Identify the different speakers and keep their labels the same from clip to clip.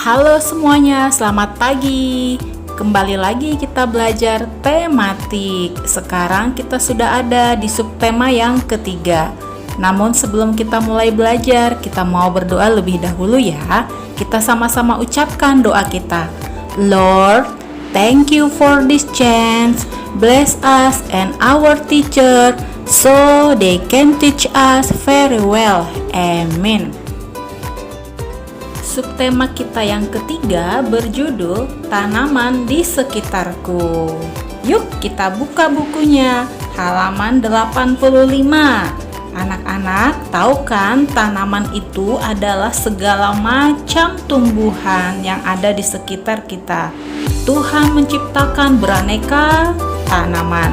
Speaker 1: Halo semuanya, selamat pagi. Kembali lagi kita belajar tematik. Sekarang kita sudah ada di subtema yang ketiga. Namun sebelum kita mulai belajar, kita mau berdoa lebih dahulu ya. Kita sama-sama ucapkan doa kita. Lord, thank you for this chance. Bless us and our teacher so they can teach us very well. Amen. Subtema kita yang ketiga berjudul Tanaman di Sekitarku. Yuk kita buka bukunya, halaman 85. Anak-anak, tahu kan tanaman itu adalah segala macam tumbuhan yang ada di sekitar kita. Tuhan menciptakan beraneka tanaman.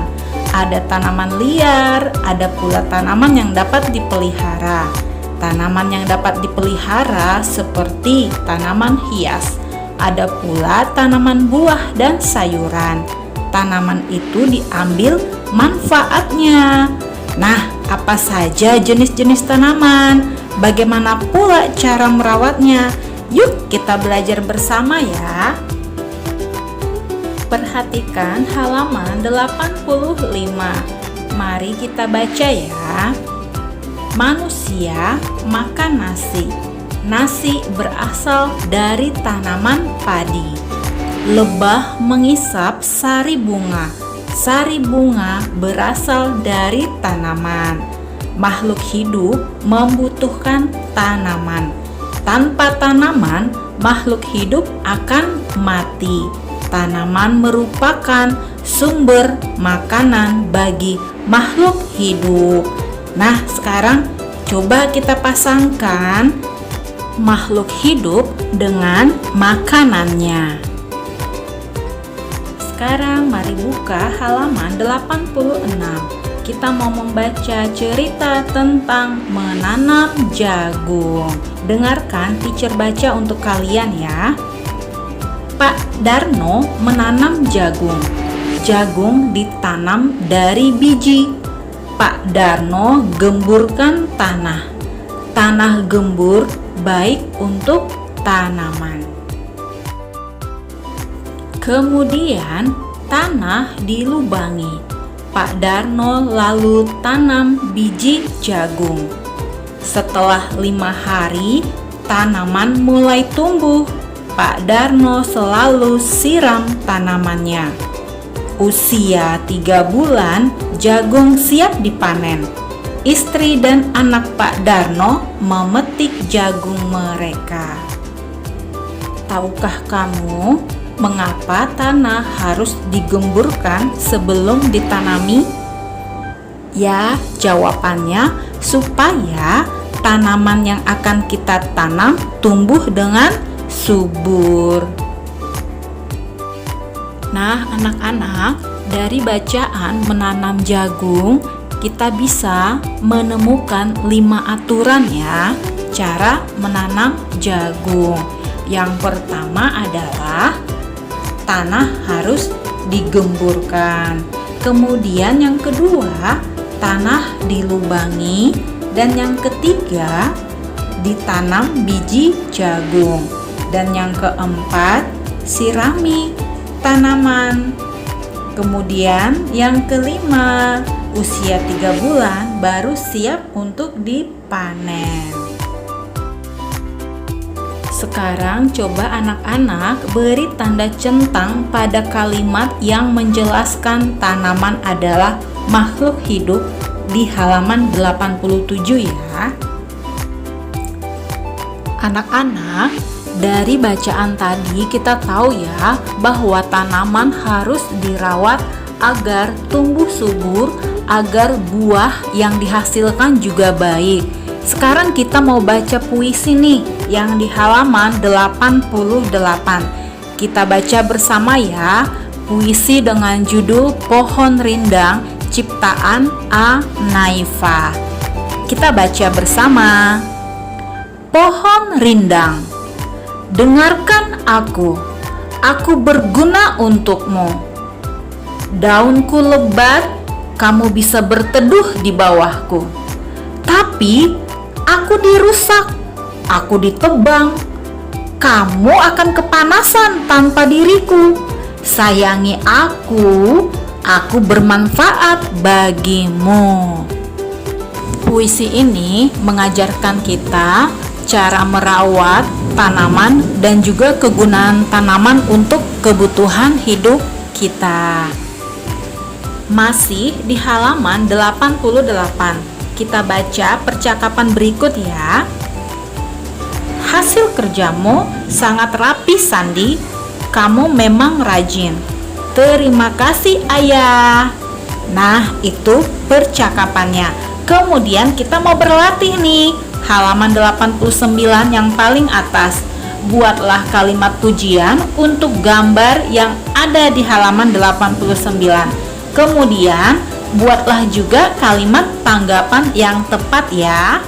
Speaker 1: Ada tanaman liar, ada pula tanaman yang dapat dipelihara. Tanaman yang dapat dipelihara seperti tanaman hias. Ada pula tanaman buah dan sayuran. Tanaman itu diambil manfaatnya. Nah, apa saja jenis-jenis tanaman? Bagaimana pula cara merawatnya? Yuk kita belajar bersama ya. Perhatikan halaman 85. Mari kita baca ya. Manusia makan nasi. Nasi berasal dari tanaman padi. Lebah mengisap sari bunga. Sari bunga berasal dari tanaman. Makhluk hidup membutuhkan tanaman. Tanpa tanaman, makhluk hidup akan mati. Tanaman merupakan sumber makanan bagi makhluk hidup. Nah, sekarang coba kita pasangkan makhluk hidup dengan makanannya. Sekarang mari buka halaman 86. Kita mau membaca cerita tentang menanam jagung. Dengarkan teacher baca untuk kalian ya. Pak Darno menanam jagung. Jagung ditanam dari biji. Pak Darno gemburkan tanah. Tanah gembur baik untuk tanaman. Kemudian tanah dilubangi. Pak Darno lalu tanam biji jagung. Setelah 5 hari, tanaman mulai tumbuh. Pak Darno selalu siram tanamannya. Usia 3 bulan, jagung siap dipanen. Istri dan anak Pak Darno memetik jagung mereka. Tahukah kamu mengapa tanah harus digemburkan sebelum ditanami? Ya, jawabannya supaya tanaman yang akan kita tanam tumbuh dengan subur. Nah, anak-anak, dari bacaan menanam jagung, kita bisa menemukan 5 aturan ya, cara menanam jagung. Yang pertama adalah tanah harus digemburkan. Kemudian yang kedua, tanah dilubangi. Dan yang ketiga, ditanam biji jagung. Dan yang keempat, sirami tanaman. Kemudian yang kelima, usia 3 bulan baru siap untuk dipanen. Sekarang coba anak-anak beri tanda centang pada kalimat yang menjelaskan tanaman adalah makhluk hidup di halaman 87 ya. Anak-anak, dari bacaan tadi kita tahu ya bahwa tanaman harus dirawat agar tumbuh subur, agar buah yang dihasilkan juga baik. Sekarang kita mau baca puisi nih yang di halaman 88. Kita baca bersama ya, puisi dengan judul Pohon Rindang ciptaan A. Naifa. Kita baca bersama. Pohon rindang, dengarkan aku berguna untukmu. Daunku lebat, kamu bisa berteduh di bawahku. Tapi aku dirusak, aku ditebang. kamu akan kepanasan tanpa diriku. Sayangi aku bermanfaat bagimu. Puisi ini mengajarkan kita cara merawat tanaman dan juga kegunaan tanaman untuk kebutuhan hidup kita. Masih di halaman 88, kita baca percakapan berikut ya. Hasil kerjamu sangat rapi, Sandi. Kamu memang rajin. Terima kasih, Ayah. Nah, itu percakapannya. Kemudian kita mau berlatih nih. Halaman 89 yang paling atas. Buatlah kalimat pujian untuk gambar yang ada di halaman 89. Kemudian buatlah juga kalimat tanggapan yang tepat ya.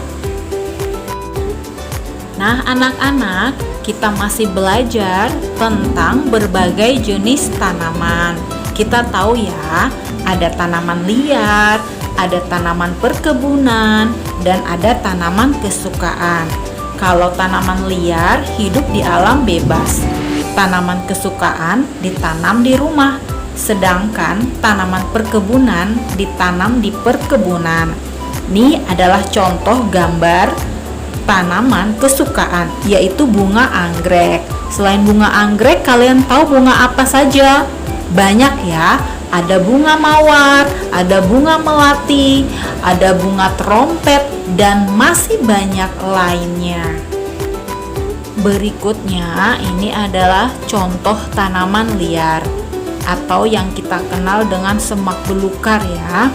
Speaker 1: Nah, anak-anak, kita masih belajar tentang berbagai jenis tanaman. Kita tahu ya, ada tanaman liar, ada tanaman perkebunan, dan ada tanaman kesukaan. Kalau tanaman liar hidup di alam bebas, tanaman kesukaan ditanam di rumah, sedangkan tanaman perkebunan ditanam di perkebunan. Ini adalah contoh gambar tanaman kesukaan, yaitu bunga anggrek. Selain bunga anggrek, kalian tahu bunga apa saja? Banyak ya. Ada bunga mawar, ada bunga melati, ada bunga trompet, dan masih banyak lainnya. Berikutnya, ini adalah contoh tanaman liar atau yang kita kenal dengan semak belukar ya.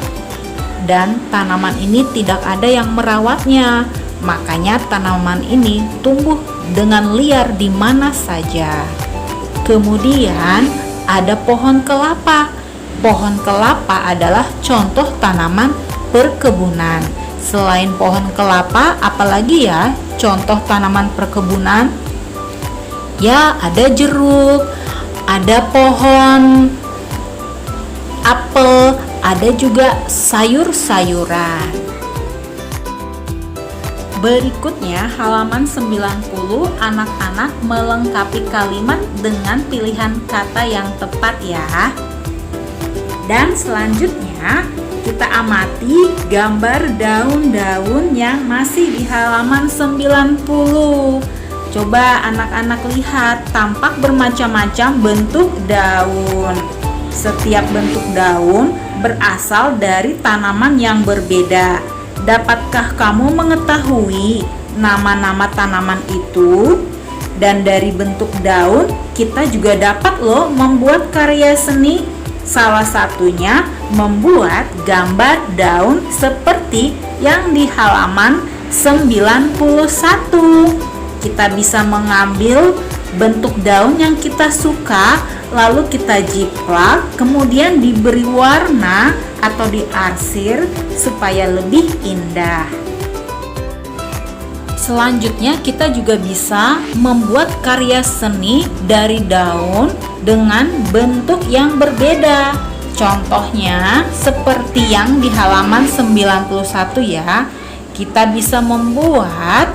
Speaker 1: Dan tanaman ini tidak ada yang merawatnya, makanya tanaman ini tumbuh dengan liar di mana saja. Kemudian ada pohon kelapa. Pohon kelapa adalah contoh tanaman perkebunan. Selain pohon kelapa, apalagi ya contoh tanaman perkebunan? Ya, ada jeruk, ada pohon apel, ada juga sayur-sayuran. Berikutnya halaman 90, anak-anak melengkapi kalimat dengan pilihan kata yang tepat ya. Dan selanjutnya kita amati gambar daun-daun yang masih di halaman 90. Coba anak-anak lihat, tampak bermacam-macam bentuk daun. Setiap bentuk daun berasal dari tanaman yang berbeda. Dapatkah kamu mengetahui nama-nama tanaman itu? Dan dari bentuk daun kita juga dapat loh membuat karya seni. Salah satunya membuat gambar daun seperti yang di halaman 91. Kita bisa mengambil bentuk daun yang kita suka, lalu kita jiplak, kemudian diberi warna atau diarsir supaya lebih indah. Selanjutnya kita juga bisa membuat karya seni dari daun dengan bentuk yang berbeda. Contohnya seperti yang di halaman 91 ya. Kita bisa membuat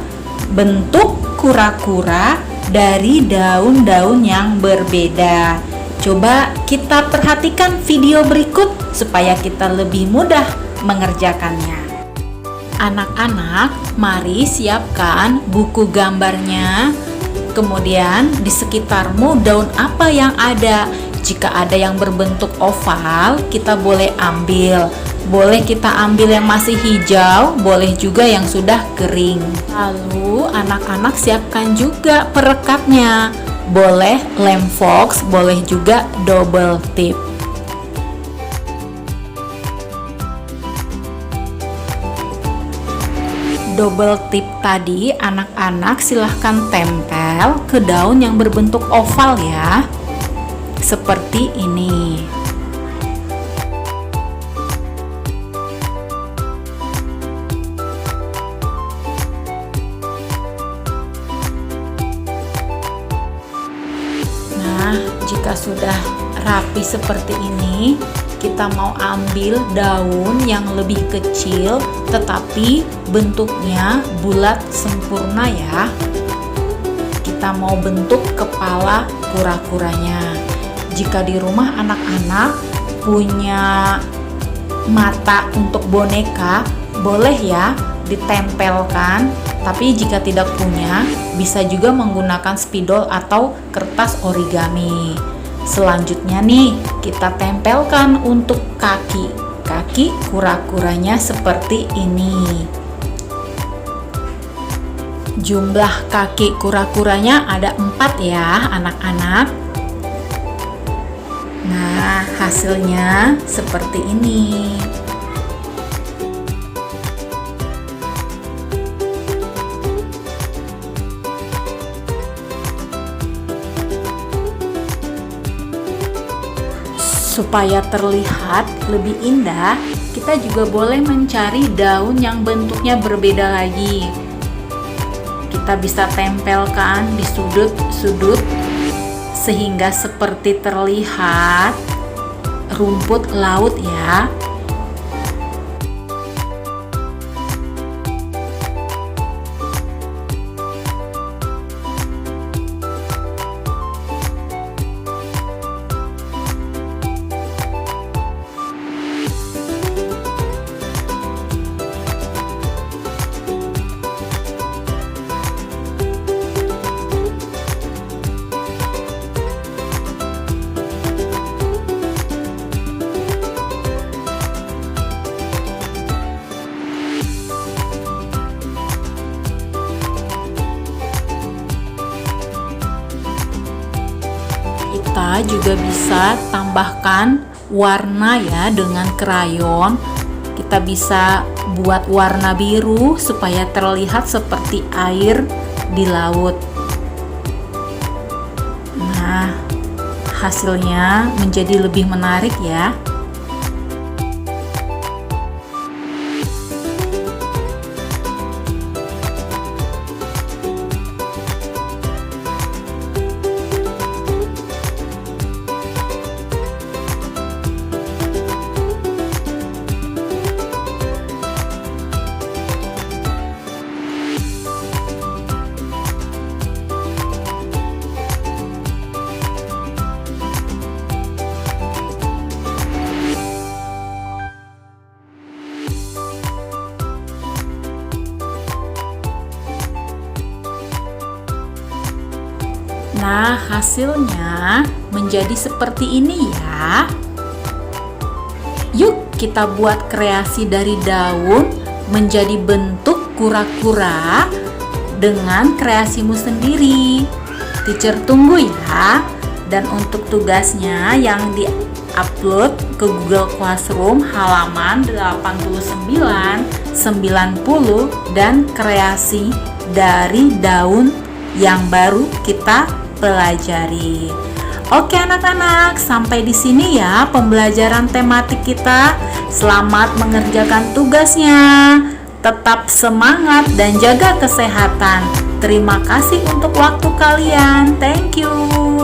Speaker 1: bentuk kura-kura dari daun-daun yang berbeda. Coba kita perhatikan video berikut supaya kita lebih mudah mengerjakannya. Anak-anak, mari siapkan buku gambarnya. Kemudian di sekitarmu daun apa yang ada? Jika ada yang berbentuk oval, kita boleh ambil. Boleh kita ambil yang masih hijau, boleh juga yang sudah kering. Lalu anak-anak siapkan juga perekatnya. Boleh lem fox, boleh juga double tip. Double tip tadi anak-anak silahkan tempel ke daun yang berbentuk oval ya, seperti ini. Nah, jika sudah rapi seperti ini, kita mau ambil daun yang lebih kecil tetapi bentuknya bulat sempurna ya. kita mau bentuk kepala kura-kuranya. Jika di rumah anak-anak punya mata untuk boneka, boleh ya ditempelkan. Tapi jika tidak punya, bisa juga menggunakan spidol atau kertas origami. Selanjutnya nih, kita tempelkan untuk kaki kura-kuranya seperti ini. Jumlah kaki kura-kuranya ada 4 ya anak-anak. Nah, hasilnya seperti ini. Supaya terlihat lebih indah, kita juga boleh mencari daun yang bentuknya berbeda lagi. Kita bisa tempelkan di sudut-sudut sehingga seperti terlihat rumput laut ya. Kita juga bisa tambahkan warna ya dengan krayon. Kita bisa buat warna biru supaya terlihat seperti air di laut. Nah, hasilnya menjadi lebih menarik ya. Nah, hasilnya menjadi seperti ini ya. Yuk kita buat kreasi dari daun menjadi bentuk kura-kura dengan kreasimu sendiri. Teacher tunggu ya. Dan untuk tugasnya yang di-upload ke Google Classroom halaman 89, 90 dan kreasi dari daun yang baru kita pelajari. Oke anak-anak, sampai di sini ya pembelajaran tematik kita. Selamat mengerjakan tugasnya. Tetap semangat dan jaga kesehatan. Terima kasih untuk waktu kalian. Thank you.